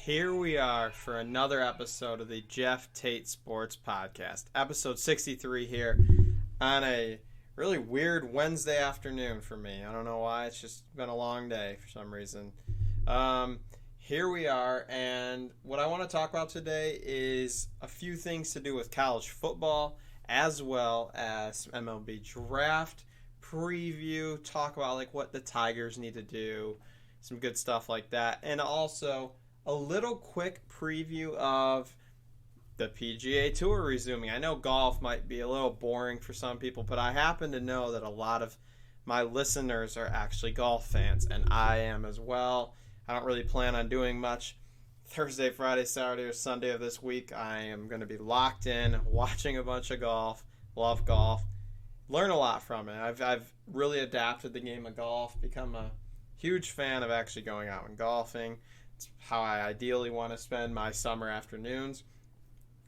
Here we are for another episode of the Jeff Tate Sports Podcast. Episode 63 here on a really weird Wednesday afternoon for me. I don't know why. It's just been a long day for some reason. Here we are, and what I want to talk about today is a few things to do with college football as well as MLB draft preview, talk about like what the Tigers need to do, some good stuff like that, and also a little quick preview of the PGA Tour resuming. I know golf might be a little boring for some people, but I happen to know that a lot of my listeners are actually golf fans, and I am as well. I don't really plan on doing much Thursday, Friday, Saturday, or Sunday of this week. I am going to be locked in, watching a bunch of golf, love golf, learn a lot from it. I've really adapted the game of golf, become a huge fan of actually going out and golfing. It's how I ideally want to spend my summer afternoons.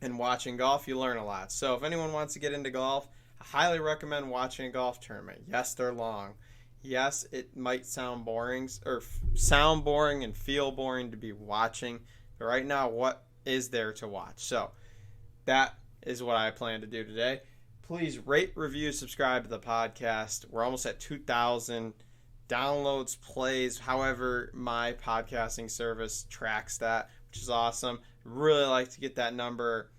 And watching golf, you learn a lot. So if anyone wants to get into golf, I highly recommend watching a golf tournament. Yes, they're long. Yes, it might sound boring and feel boring to be watching. But right now, what is there to watch? So that is what I plan to do today. Please rate, review, subscribe to the podcast. We're almost at 2,000 downloads, plays, however my podcasting service tracks that, which is awesome. Really like to get that number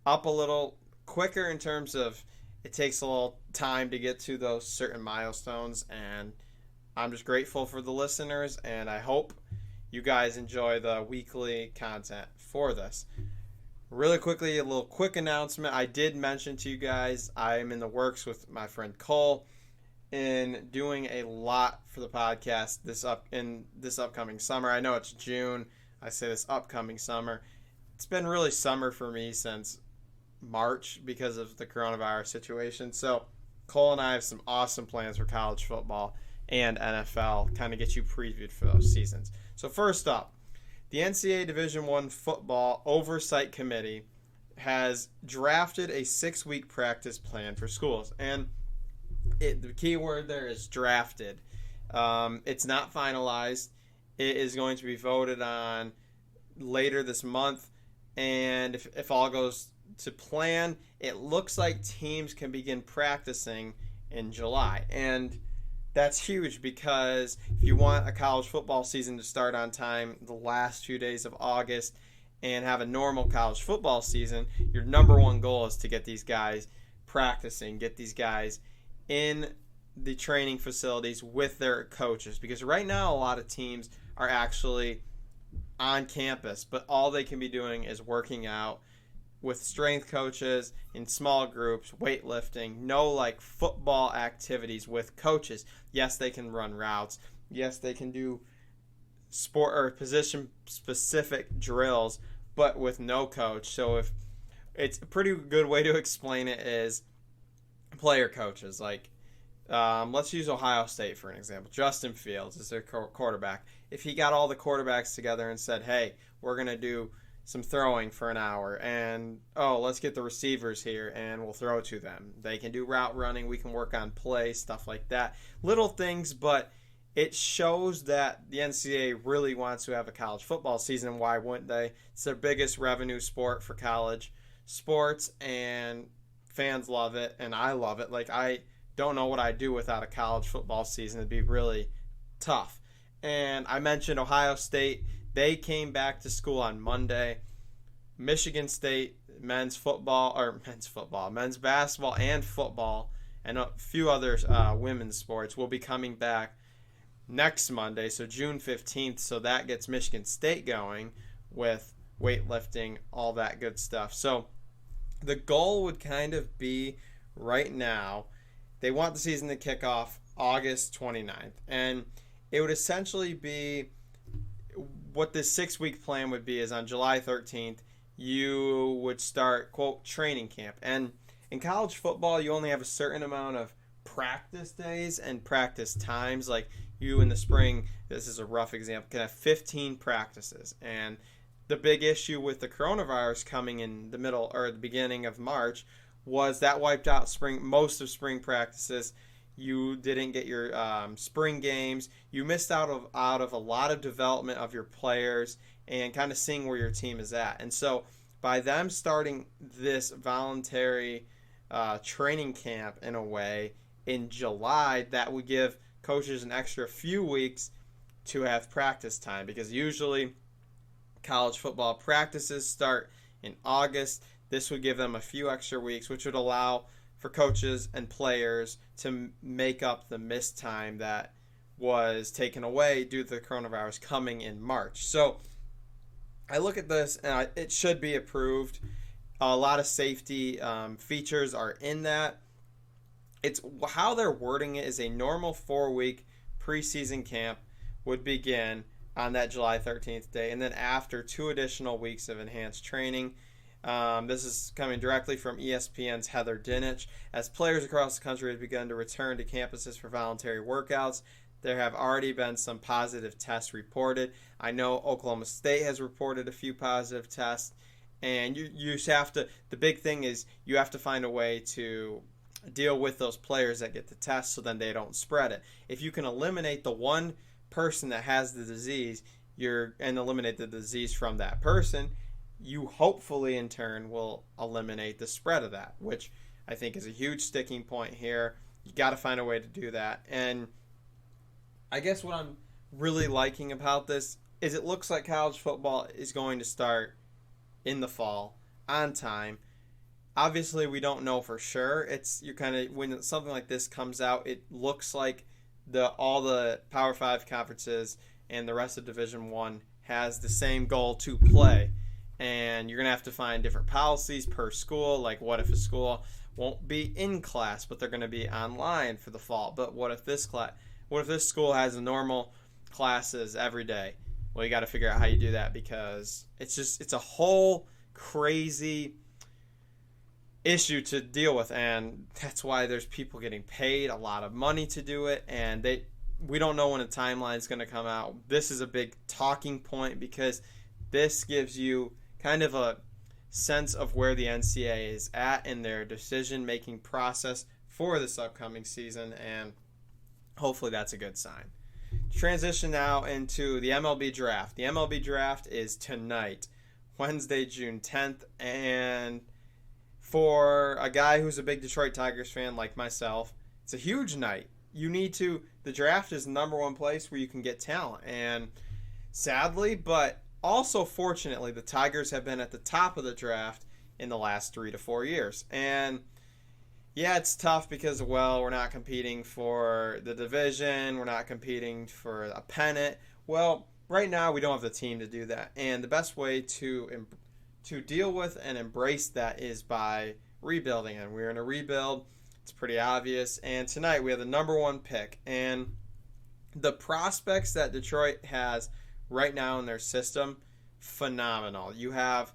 up a little quicker in terms of it takes a little time to get to those certain milestones, and I'm just grateful for the listeners, and I hope you guys enjoy the weekly content for this. Really quickly, a little quick announcement. I did mention to you guys I'm in the works with my friend Cole in doing a lot for the podcast this upcoming summer. I know it's June. I say this upcoming summer. It's been really summer for me since March because of the coronavirus situation. So Cole and I have some awesome plans for college football and NFL, kind of get you previewed for those seasons. So first up, the NCAA Division I Football Oversight Committee has drafted a 6-week practice plan for schools. And the key word there is drafted. It's not finalized. It is going to be voted on later this month. And if all goes to plan, it looks like teams can begin practicing in July. And that's huge because if you want a college football season to start on time the last few days of August and have a normal college football season, your number one goal is to get these guys practicing, get these guys in the training facilities with their coaches, because right now a lot of teams are actually on campus, but all they can be doing is working out with strength coaches in small groups, weightlifting, no like football activities with coaches. Yes, they can run routes. Yes, they can do sport or position specific drills, but with no coach. So if it's a pretty good way to explain it is player coaches. Like let's use Ohio State for an example. Justin Fields is their quarterback. If he got all the quarterbacks together and said, hey, we're going to do some throwing for an hour, and let's get the receivers here and we'll throw to them. They can do route running, we can work on play, stuff like that. Little things, but it shows that the NCAA really wants to have a college football season. Why wouldn't they? It's their biggest revenue sport for college sports, and fans love it, and I love it. Like, I don't know what I'd do without a college football season. It'd be really tough. And I mentioned Ohio State. They came back to school on Monday. Michigan State men's basketball and football, and a few other women's sports will be coming back next Monday, so June 15th. So that gets Michigan State going with weightlifting, all that good stuff. So the goal would kind of be right now, they want the season to kick off August 29th. And it would essentially be what this 6-week plan would be is on July 13th, you would start, quote, training camp. And in college football, you only have a certain amount of practice days and practice times. Like you in the spring, this is a rough example, can have 15 practices. And the big issue with the coronavirus coming in the middle or the beginning of March was that wiped out most of spring practices. You didn't get your spring games. You missed out of a lot of development of your players and kind of seeing where your team is at. And so by them starting this voluntary training camp in a way in July, that would give coaches an extra few weeks to have practice time, because usually college football practices start in August. This would give them a few extra weeks, which would allow for coaches and players to make up the missed time that was taken away due to the coronavirus coming in March. So I look at this, and it should be approved. A lot of safety features are in that. It's how they're wording it is a normal 4-week preseason camp would begin on that July 13th day, and then after 2 additional weeks of enhanced training. This is coming directly from ESPN's Heather Dinich. As players across the country have begun to return to campuses for voluntary workouts, there have already been some positive tests reported. I know Oklahoma State has reported a few positive tests, and you have to, the big thing is you have to find a way to deal with those players that get the test so then they don't spread it. If you can eliminate the one person that has the disease, and eliminate the disease from that person, you hopefully in turn will eliminate the spread of that, which I think is a huge sticking point here. You got to find a way to do that. And I guess what I'm really liking about this is it looks like college football is going to start in the fall on time. Obviously, we don't know for sure. When something like this comes out, it looks like all the Power 5 conferences and the rest of Division I has the same goal to play. And you're going to have to find different policies per school. Like, what if a school won't be in class, but they're going to be online for the fall? But what if this school has normal classes every day? Well, you got to figure out how you do that, because it's a whole crazy issue to deal with, and that's why there's people getting paid a lot of money to do it, and we don't know when a timeline is going to come out. This is a big talking point because this gives you kind of a sense of where the NCAA is at in their decision-making process for this upcoming season, and hopefully that's a good sign. Transition now into the MLB draft. The MLB draft is tonight, Wednesday, June 10th, and for a guy who's a big Detroit Tigers fan like myself, it's a huge night. The draft is the number one place where you can get talent. And sadly, but also fortunately, the Tigers have been at the top of the draft in the last 3 to 4 years. And yeah, it's tough because, we're not competing for the division. We're not competing for a pennant. Well, right now we don't have the team to do that. And the best way to deal with and embrace that is by rebuilding. And we're in a rebuild. It's pretty obvious. And tonight we have the number 1 pick. And the prospects that Detroit has right now in their system, phenomenal. You have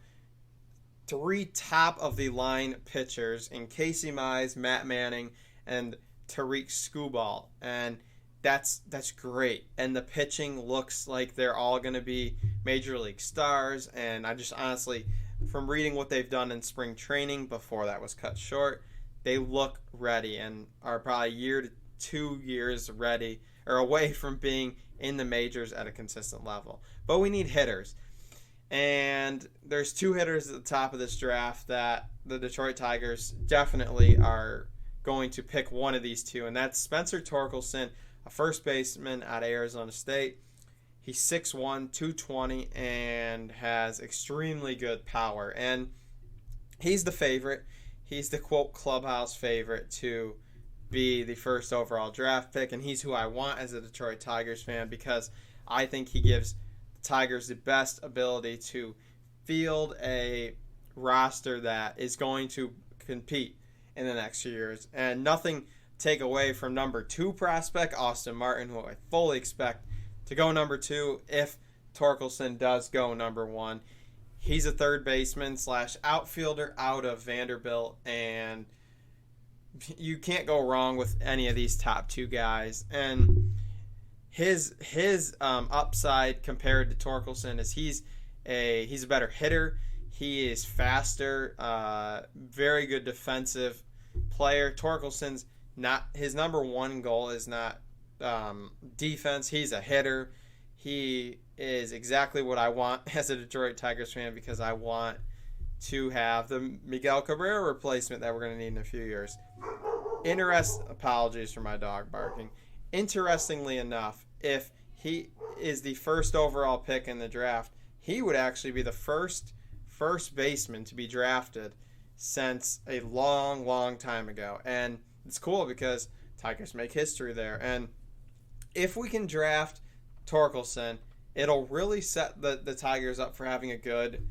3 top-of-the-line pitchers in Casey Mize, Matt Manning, and Tariq Skubal. And that's great. And the pitching looks like they're all going to be major league stars. And I just honestly, from reading what they've done in spring training before that was cut short, they look ready and are probably 1 to 2 years ready or away from being in the majors at a consistent level. But we need hitters. And there's 2 hitters at the top of this draft that the Detroit Tigers definitely are going to pick one of these 2, and that's Spencer Torkelson, a first baseman out of Arizona State. He's 6'1", 220, and has extremely good power. And he's the favorite. He's the, quote, clubhouse favorite to be the first overall draft pick, and he's who I want as a Detroit Tigers fan because I think he gives the Tigers the best ability to field a roster that is going to compete in the next few years. And nothing take away from number 2 prospect, Austin Martin, who I fully expect to go number 2 if Torkelson does go number 1. He's a third baseman / outfielder out of Vanderbilt, and you can't go wrong with any of these top 2 guys. And his upside compared to Torkelson is he's a better hitter. He is faster, very good defensive player. Torkelson's not his number one goal is not defense. He's a hitter. He is exactly what I want as a Detroit Tigers fan, because I want to have the Miguel Cabrera replacement that we're going to need in a few years. Apologies for my dog barking. Interestingly enough, if he is the first overall pick in the draft, he would actually be the first baseman to be drafted since a long, long time ago. And it's cool because Tigers make history there. And if we can draft Torkelson, it'll really set the Tigers up for having a good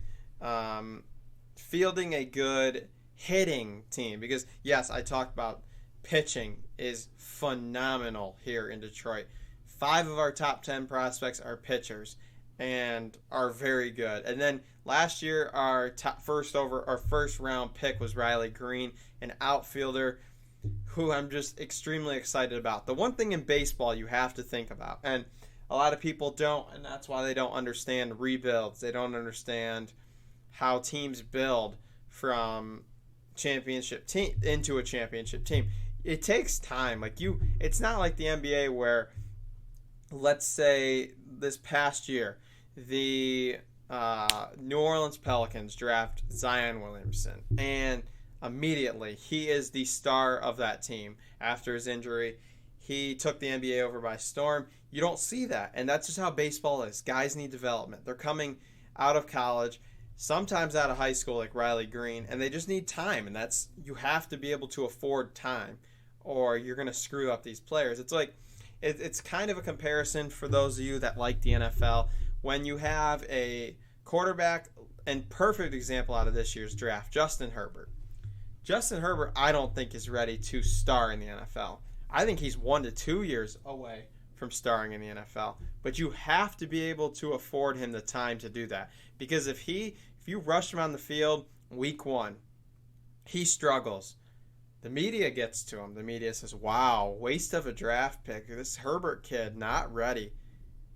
fielding, a good hitting team. Because, yes, I talked about pitching is phenomenal here in Detroit. 5 of our top 10 prospects are pitchers and are very good. And then last year, our first round pick was Riley Green, an outfielder who I'm just extremely excited about. The one thing in baseball you have to think about, and a lot of people don't, and that's why they don't understand rebuilds. They don't understand how teams build from championship team into a championship team. It takes time. It's not like the NBA where, let's say this past year, the New Orleans Pelicans draft Zion Williamson, and immediately he is the star of that team after his injury. He took the NBA over by storm. You don't see that, and that's just how baseball is. Guys need development. They're coming out of college, sometimes out of high school like Riley Green, and they just need time, and that's, you have to be able to afford time or you're going to screw up these players. It's like, it's kind of a comparison for those of you that like the NFL. When you have a quarterback, and perfect example out of this year's draft, Justin Herbert. Justin Herbert, I don't think is ready to star in the NFL. I think he's 1 to 2 years away from starring in the NFL. But you have to be able to afford him the time to do that. Because if you rush him on the field week 1, he struggles. The media gets to him. The media says, wow, waste of a draft pick. This Herbert kid, not ready.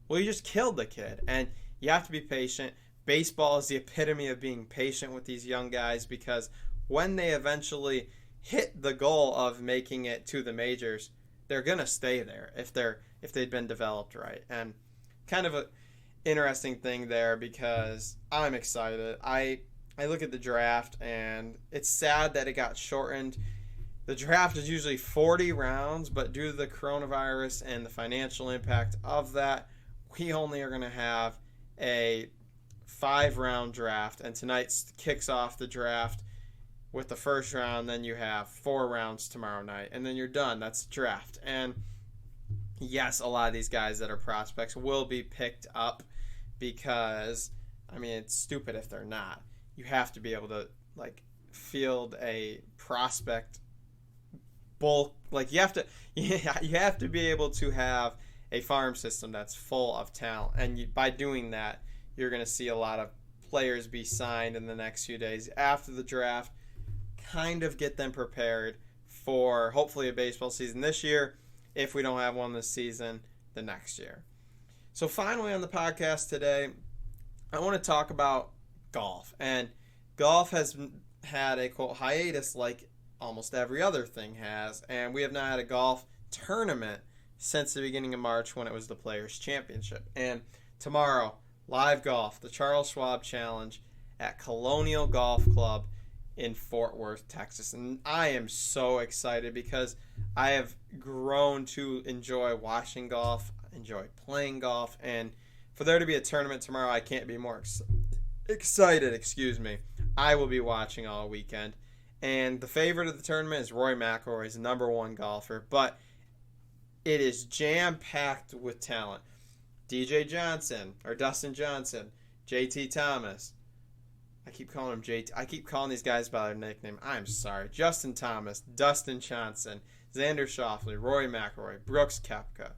Well, you just killed the kid. And you have to be patient. Baseball is the epitome of being patient with these young guys, because when they eventually hit the goal of making it to the majors, they're going to stay there if they've been developed right. And kind of a interesting thing there, because I'm excited. I look at the draft, and it's sad that it got shortened. The draft is usually 40 rounds, but due to the coronavirus and the financial impact of that, we only are going to have a 5-round draft. And tonight kicks off the draft with the first round. Then you have 4 rounds tomorrow night, and then you're done. That's the draft. And yes, a lot of these guys that are prospects will be picked up, because, I mean, it's stupid if they're not. You have to be able to, field a prospect bulk. You have to be able to have a farm system that's full of talent. And by doing that, you're going to see a lot of players be signed in the next few days after the draft, kind of get them prepared for hopefully a baseball season this year. If we don't have one this season, the next year. So finally on the podcast today, I want to talk about golf. And golf has had a, quote, hiatus like almost every other thing has. And we have not had a golf tournament since the beginning of March, when it was the Players' Championship. And tomorrow, live golf, the Charles Schwab Challenge at Colonial Golf Club in Fort Worth, Texas. And I am so excited, because I have grown to enjoy watching golf, enjoy playing golf, and for there to be a tournament tomorrow, I can't be more excited. I will be watching all weekend. And the favorite of the tournament is Rory McIlroy. He's the number 1 golfer, but it is jam-packed with talent. Dustin Johnson, JT Thomas. I keep calling him JT. I keep calling these guys by their nickname. I'm sorry. Justin Thomas, Dustin Johnson, Xander Schauffele, Rory McIlroy, Brooks Koepka,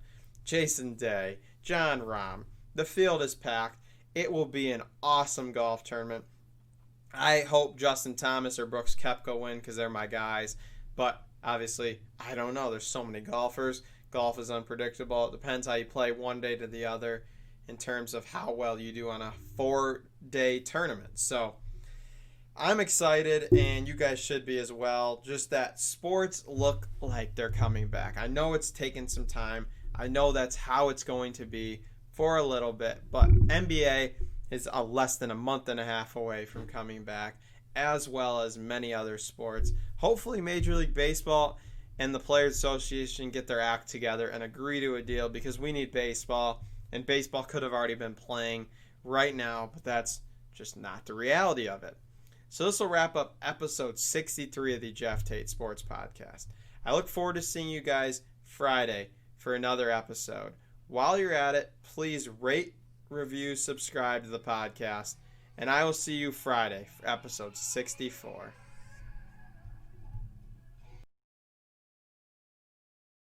Jason Day, John Rahm. The field is packed. It will be an awesome golf tournament. I hope Justin Thomas or Brooks Koepka win, because they're my guys. But obviously, I don't know. There's so many golfers. Golf is unpredictable. It depends how you play one day to the other in terms of how well you do on a 4-day tournament. So I'm excited, and you guys should be as well. Just that sports look like they're coming back. I know it's taken some time. I know that's how it's going to be for a little bit, but NBA is less than a month and a half away from coming back, as well as many other sports. Hopefully Major League Baseball and the Players Association get their act together and agree to a deal, because we need baseball, and baseball could have already been playing right now, but that's just not the reality of it. So this will wrap up episode 63 of the Jeff Tate Sports Podcast. I look forward to seeing you guys Friday for another episode. While you're at it, please rate, review, subscribe to the podcast, and I will see you Friday for episode 64.